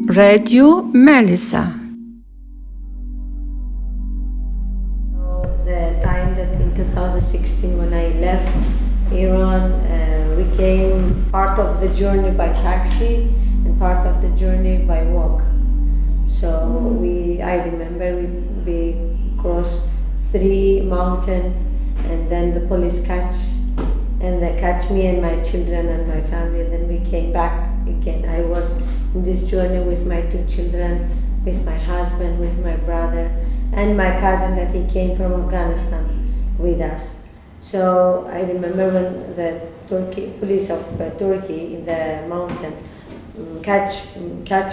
Radio Melissa. The time that in 2016 when I left Iran, we came part of the journey by taxi and part of the journey by walk. So I remember we crossed 3 mountains, and then the police catch me and my children and my family, and then we came back again. I was in this journey with my 2 children, with my husband, with my brother, and my cousin that he came from Afghanistan with us. So I remember when the police of Turkey in the mountain catch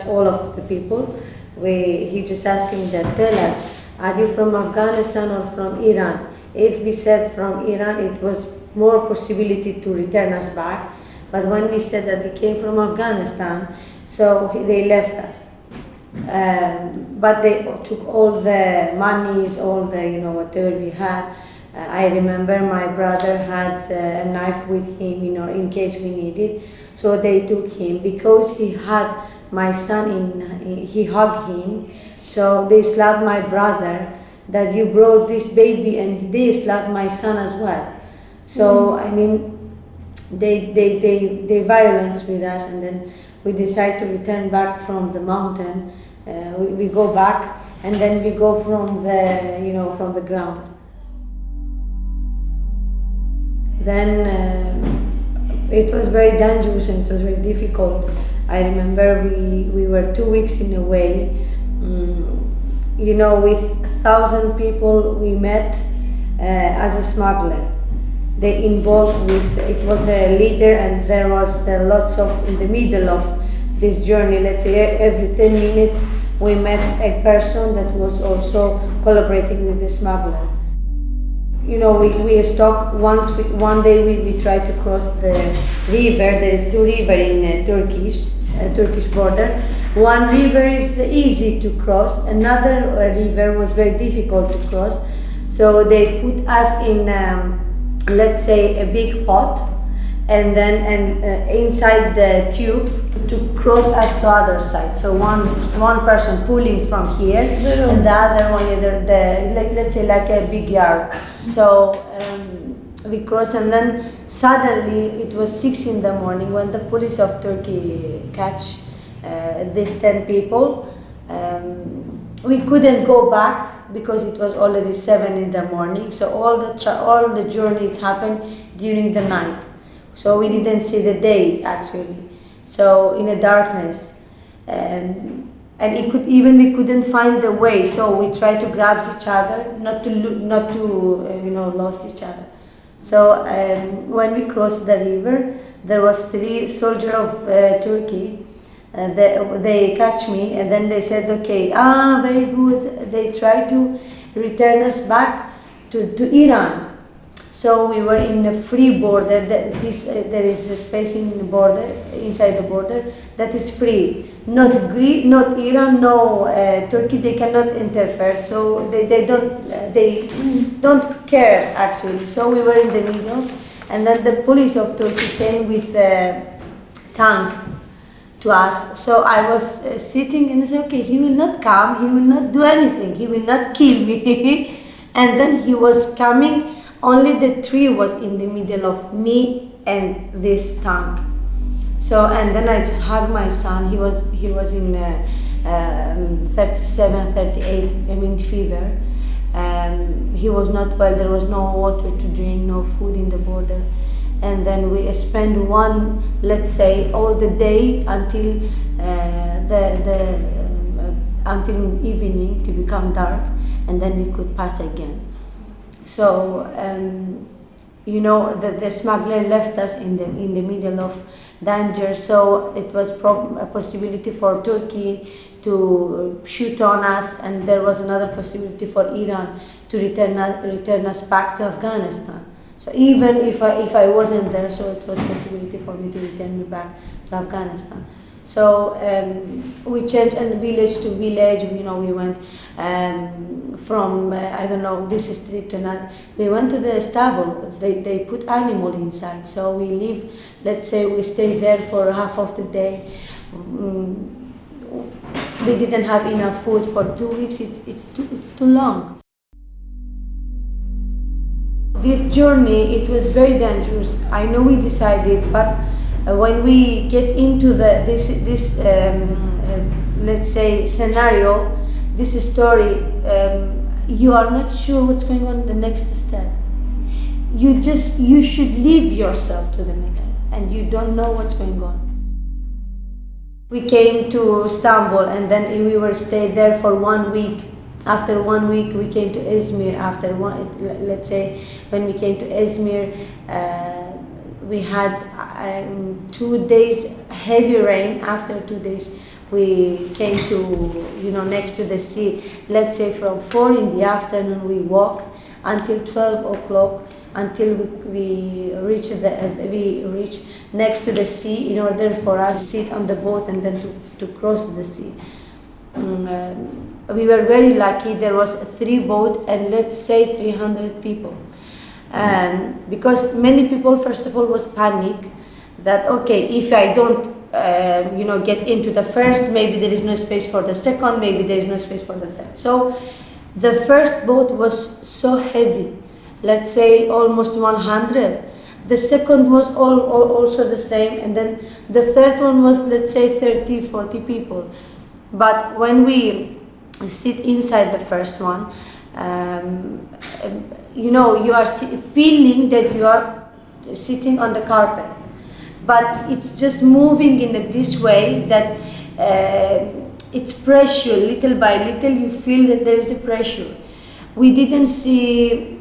all of the people. He just asking that, tell us, are you from Afghanistan or from Iran? If we said from Iran, it was more possibility to return us back. But when we said that we came from Afghanistan, so they left us. But they took all the monies, all the whatever we had. I remember my brother had a knife with him, in case we needed. So they took him because he had my son he hugged him. So they slapped my brother that you brought this baby, and they slapped my son as well. So I mean, they violence with us, and then we decide to return back from the mountain. We go back, and then we go from the ground. Then it was very dangerous and it was very difficult. I remember we were 2 weeks in a way, with 1,000 people we met as a smuggler. They involved with, it was a leader, and there was lots of, in the middle of this journey, let's say every 10 minutes, we met a person that was also collaborating with the smuggler. We stopped one day we tried to cross the river. There is 2 rivers in Turkish border. One river is easy to cross, another river was very difficult to cross. So they put us in, let's say, a big pot, and then inside the tube to cross us to other side. So one person pulling from here, and the other one let's say like a big yard. So we crossed, and then suddenly it was 6 in the morning when the police of Turkey catch these 10 people. We couldn't go back because it was already 7 in the morning. So all the journeys happened during the night. So we didn't see the day actually. So in the darkness, and we couldn't find the way. So we tried to grab each other, not to lost each other. So when we crossed the river, there was 3 soldiers of Turkey. They catch me, and then they said, okay, very good. They tried to return us back to Iran. So we were in a free border. There is a space in the border, inside the border, that is free. Not Iran, no Turkey. They cannot interfere. So they don't care actually. So we were in the middle, and then the police of Turkey came with a tank to us. So I was sitting and I said, okay, he will not come. He will not do anything. He will not kill me. And then he was coming. Only the tree was in the middle of me and this tank. So, and then I just hugged my son. He was in 37, 38, fever. He was not well. There was no water to drink, no food in the border. And then we spent let's say, all the day until until evening to become dark, and then we could pass again. So, the smuggler left us in the middle of danger. So it was a possibility for Turkey to shoot on us, and there was another possibility for Iran to return us back to Afghanistan. So even if I wasn't there, so it was possibility for me to return me back to Afghanistan. So we changed and village to village. We went from this street to another. We went to the stable. They put animal inside. So we live. Let's say we stay there for half of the day. We didn't have enough food for 2 weeks. It's too long. This journey, it was very dangerous. I know we decided, but when we get into this let's say scenario, this story, you are not sure what's going on in the next step. You should leave yourself to the next step, and you don't know what's going on. We came to Istanbul, and then we were stayed there for 1 week. After 1 week, we came to Izmir. Let's say, when we came to Izmir, we had 2 days heavy rain. After 2 days, we came to, next to the sea. Let's say from 4 in the afternoon, we walk until 12 o'clock, until we reach next to the sea, in order for us to sit on the boat and then to cross the sea. We were very lucky. There was 3 boats and let's say 300 people. Because many people, first of all, was panic that, okay, if I don't get into the first, maybe there is no space for the second, maybe there is no space for the third. So the first boat was so heavy, let's say almost 100. The second was also the same, and then the third one was, let's say, 30, 40 people. But when we sit inside the first one, you are feeling that you are sitting on the carpet, but it's just moving in this way that it's pressure. Little by little, you feel that there is a pressure. We didn't see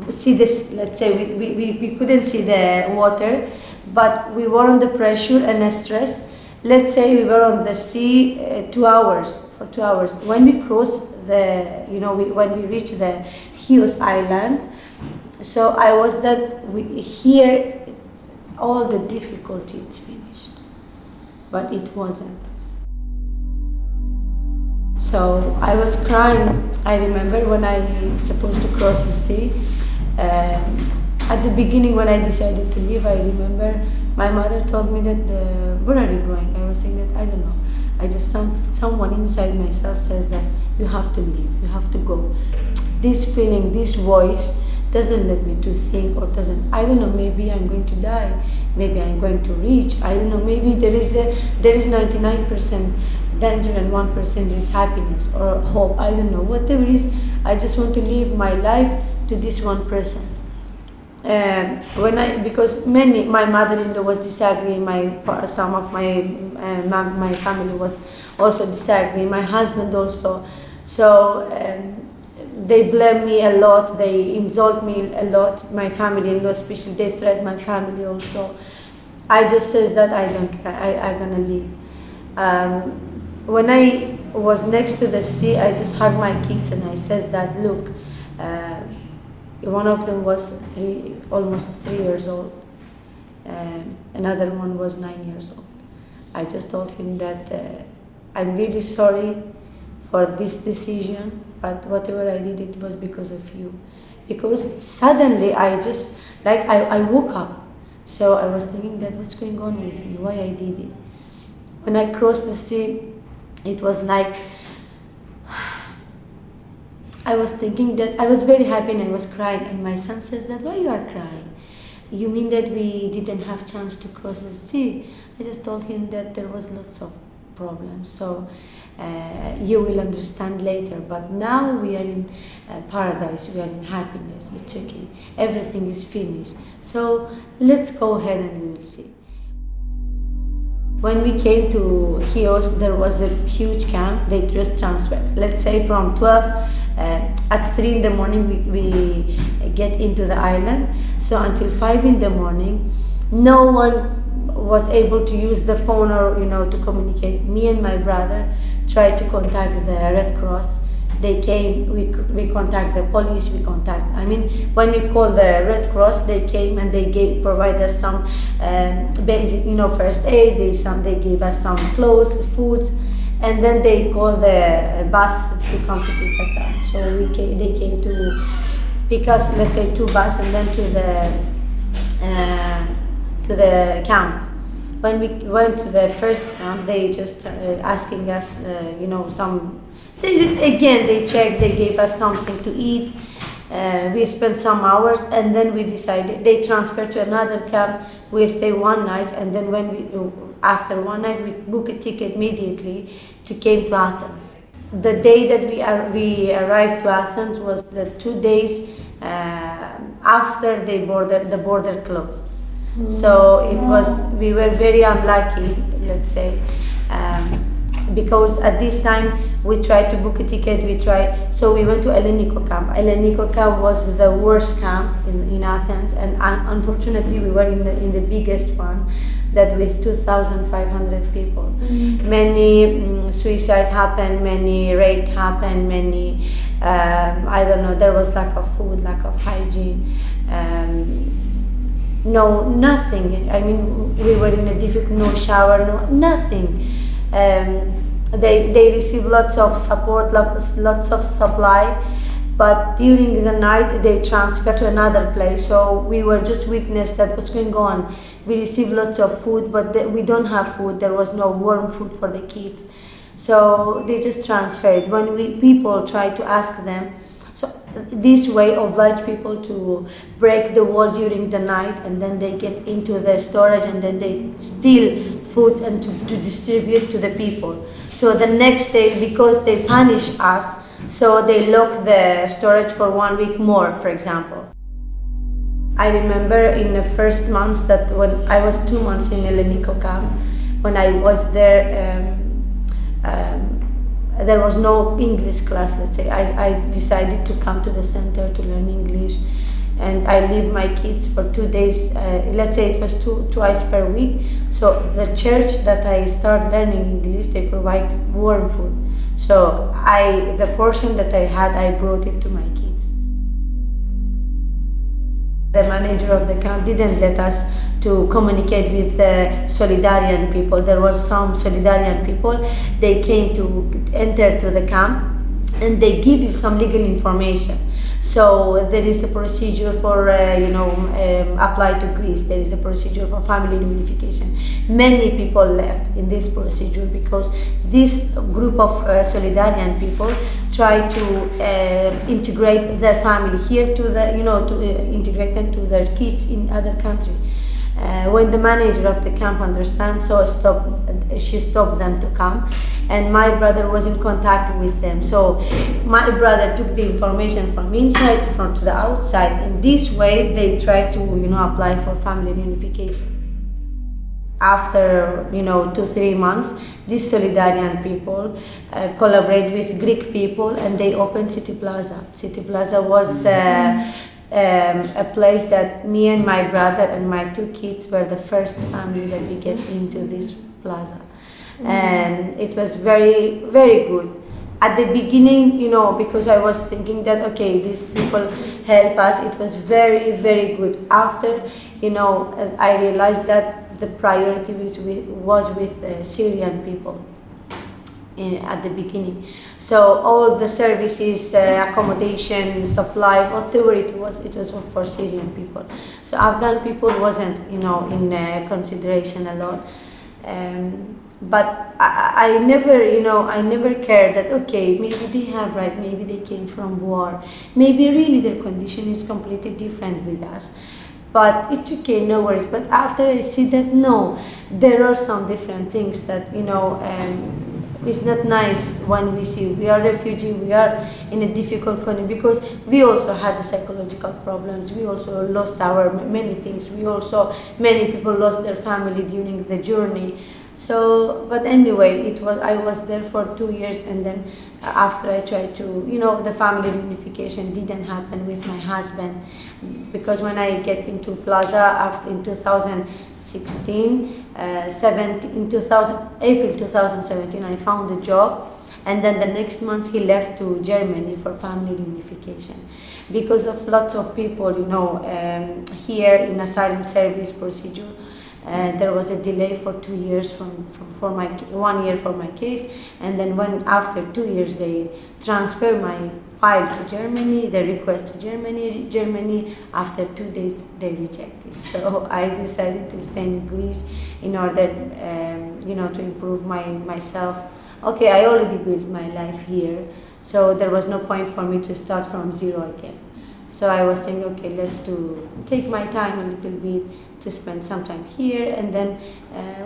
this, let's say, we couldn't see the water, but we were under pressure and stress. Let's say we were on the sea 2 hours, for 2 hours. When we crossed when we reached the Chios island, so I was that here all the difficulty is finished, but it wasn't. So I was crying. I remember when I supposed to cross the sea. At the beginning, when I decided to leave, I remember my mother told me that, where are you going? I was saying that, I don't know. I just, someone inside myself says that you have to leave, you have to go. This feeling, this voice doesn't let me to think, or doesn't, I don't know, maybe I'm going to die, maybe I'm going to reach, I don't know, maybe there is 99% danger and 1% is happiness or hope, I don't know, whatever it is, I just want to live my life to this 1%. Because my mother-in-law was disagreeing, some of my family was also disagreeing, my husband also, so they blame me a lot, they insult me a lot, my family-in-law especially, they threat my family also. I just says that I don't care, I'm gonna leave. When I was next to the sea, I just hugged my kids and I says that, look, one of them was almost 3 years old, another one was 9 years old. I just told him that I'm really sorry for this decision, but whatever I did, it was because of you. Because suddenly I just, I woke up. So I was thinking that what's going on with me, why I did it. When I crossed the sea, it was like, I was thinking that I was very happy and I was crying, and my son says that, why you are crying? You mean that we didn't have chance to cross the sea? I just told him that there was lots of problems, so you will understand later, but now we are in paradise, we are in happiness, it's okay, everything is finished, so let's go ahead and we will see. When we came to Chios, there was a huge camp. They just transferred. Let's say from 12, at 3 in the morning, we get into the island. So until 5 in the morning, no one was able to use the phone or to communicate. Me and my brother tried to contact the Red Cross. They came, we contact the police, when we called the Red Cross, they came and they provided us some basic, first aid, they gave us some clothes, foods, and then they called the bus to come to pick us up. So they came to pick us, let's say 2 buses, and then to the camp. When we went to the first camp, they just started asking us, they checked, they gave us something to eat. We spent some hours, and then we decided, they transferred to another camp. We stay one night, and then after one night, we book a ticket immediately to came to Athens. The day that we arrived to Athens was the 2 days after the border closed. So we were very unlucky, let's say, because at this time we tried to book a ticket. So we went to Elleniko camp. Elleniko camp was the worst camp in Athens, and unfortunately we were in the biggest one, that with 2,500 people. Many suicide happened, many rape happened, many there was lack of food, lack of hygiene. No, nothing. I mean, we were in a difficult, no shower, nothing. They received lots of support, lots of supply, but during the night they transferred to another place. So we were just witness that what's going on. We received lots of food, but we don't have food. There was no warm food for the kids. So they just transferred. When people tried to ask them, so this way oblige people to break the wall during the night, and then they get into the storage, and then they steal foods and to distribute to the people. So the next day, because they punish us, so they lock the storage for 1 week more, for example. I remember in the first months that when I was 2 months in Elleniko camp, when I was there, there was no English class, let's say. I decided to come to the center to learn English, and I leave my kids for 2 days, let's say it was twice per week. So the church that I start learning English, they provide warm food. So the portion that I had, I brought it to my kids. The manager of the camp didn't let us to communicate with the Solidarian people. There was some Solidarian people, they came to enter to the camp, and they give you some legal information. So there is a procedure for apply to Greece. There is a procedure for family reunification. Many people left in this procedure because this group of Solidarian people try to integrate their family here to integrate them to their kids in other country. When the manager of the camp understands, so she stopped them to come, and my brother was in contact with them. So my brother took the information from inside to the outside. In this way, they tried to apply for family reunification. After 2-3 months, these Solidarian people collaborate with Greek people, and they opened City Plaza. City Plaza was a place that me and my brother and my 2 kids were the first family that we get into this plaza. And it was very, very good. At the beginning, because I was thinking that, okay, these people help us, it was very, very good. After, I realized that the priority was with Syrian people. At the beginning, so all the services, accommodation, supply, whatever it was for Syrian people. So Afghan people wasn't, in consideration a lot. But I never cared that, okay, maybe they have right, maybe they came from war, maybe really their condition is completely different with us. But it's okay, no worries. But after I see that, no, there are some different things that, it's not nice when we see we are refugee, we are in a difficult country, because we also had the psychological problems, we also lost our many things, many people lost their family during the journey. So, but anyway, I was there for 2 years, and then after I tried to, the family reunification didn't happen with my husband, because when I get into Plaza in 2016, April 2017, I found a job, and then the next month he left to Germany for family reunification, because of lots of people, here in asylum service procedure. There was a delay for 2 years for my 1 year for my case, and then when after 2 years they transfer my file to Germany, the request to Germany. After 2 days they rejected. So I decided to stay in Greece in order, to improve myself. Okay, I already built my life here, so there was no point for me to start from zero again. So I was saying, okay, let's take my time a little bit to spend some time here, and then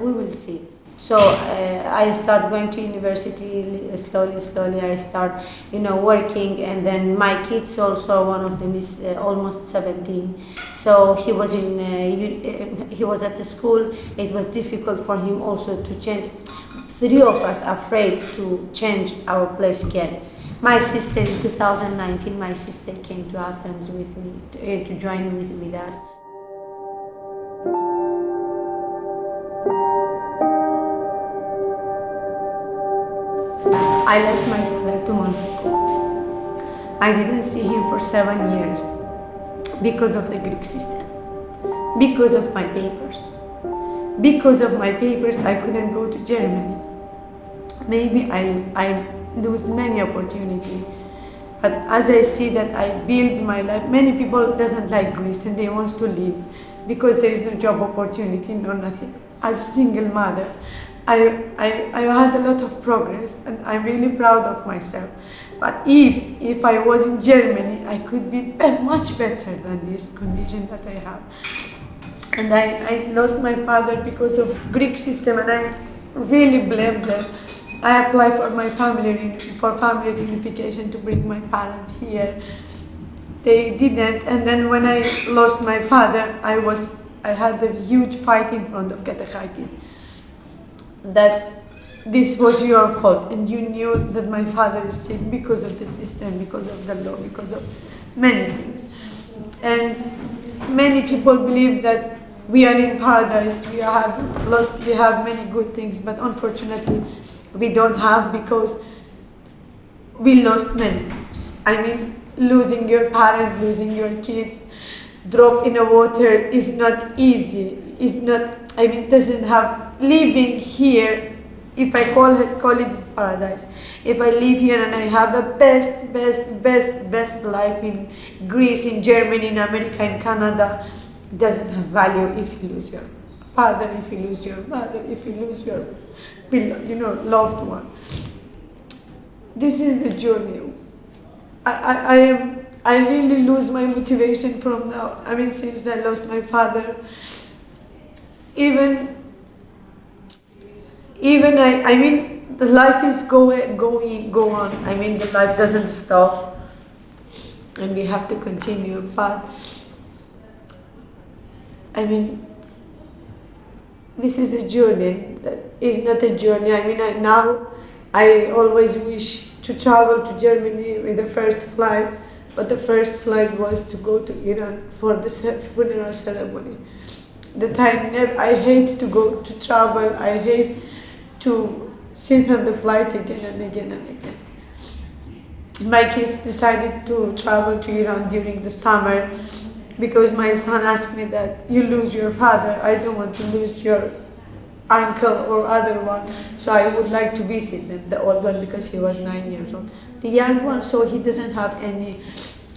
we will see. So I start going to university slowly. I start, working, and then my kids also. One of them is almost 17. So he was he was at the school. It was difficult for him also to change. 3 of us afraid to change our place again. My sister in 2019, my sister came to Athens with me to join with us. I lost my father 2 months ago. I didn't see him for 7 years because of the Greek system, because of my papers. Because of my papers, I couldn't go to Germany. Maybe I lose many opportunities. But as I see that I build my life, many people doesn't like Greece and they want to leave because there is no job opportunity, no nothing. As a single mother, I had a lot of progress and I'm really proud of myself. But if I was in Germany, I could be much better than this condition that I have. And I lost my father because of Greek system, and I really blame them. I applied for my family reunification to bring my parents here. They didn't, and then when I lost my father, I had a huge fight in front of Katehaki. That this was your fault, and you knew that my father is sick because of the system, because of the law, because of many things. And many people believe that we are in paradise, we have many good things, but unfortunately we don't have, because we lost many things. I mean, losing your parent, losing your kids, drop in the water is not easy. Doesn't have living here. If I call it paradise, if I live here and I have the best life in Greece, in Germany, in America, in Canada, doesn't have value if you lose your father, if you lose your mother, if you lose your loved one. This is the journey. I really lose my motivation from now. Since I lost my father, the life is go on. The life doesn't stop, and we have to continue. But this is the journey. That is not a journey. I always wish to travel to Germany with the first flight, but the first flight was to go to Iran for the funeral ceremony. I hate to go to travel. I hate to sit on the flight again and again and again. My kids decided to travel to Iran during the summer because my son asked me that you lose your father. I don't want to lose your uncle or other one, so I would like to visit them, the old one, because he was 9 years old. The young one, so he doesn't have any,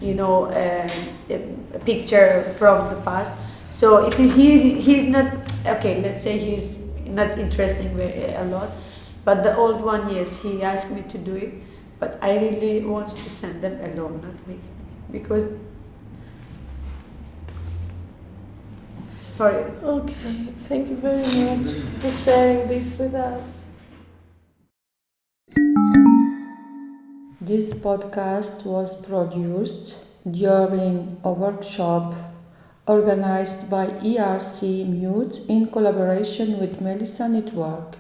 a picture from the past. So he's not, okay, let's say he's not interesting a lot, but the old one, yes, he asked me to do it, but I really want to send them alone, not with me, because, sorry. Okay, thank you very much for sharing this with us. This podcast was produced during a workshop organized by ERC Mute in collaboration with Melissa Network.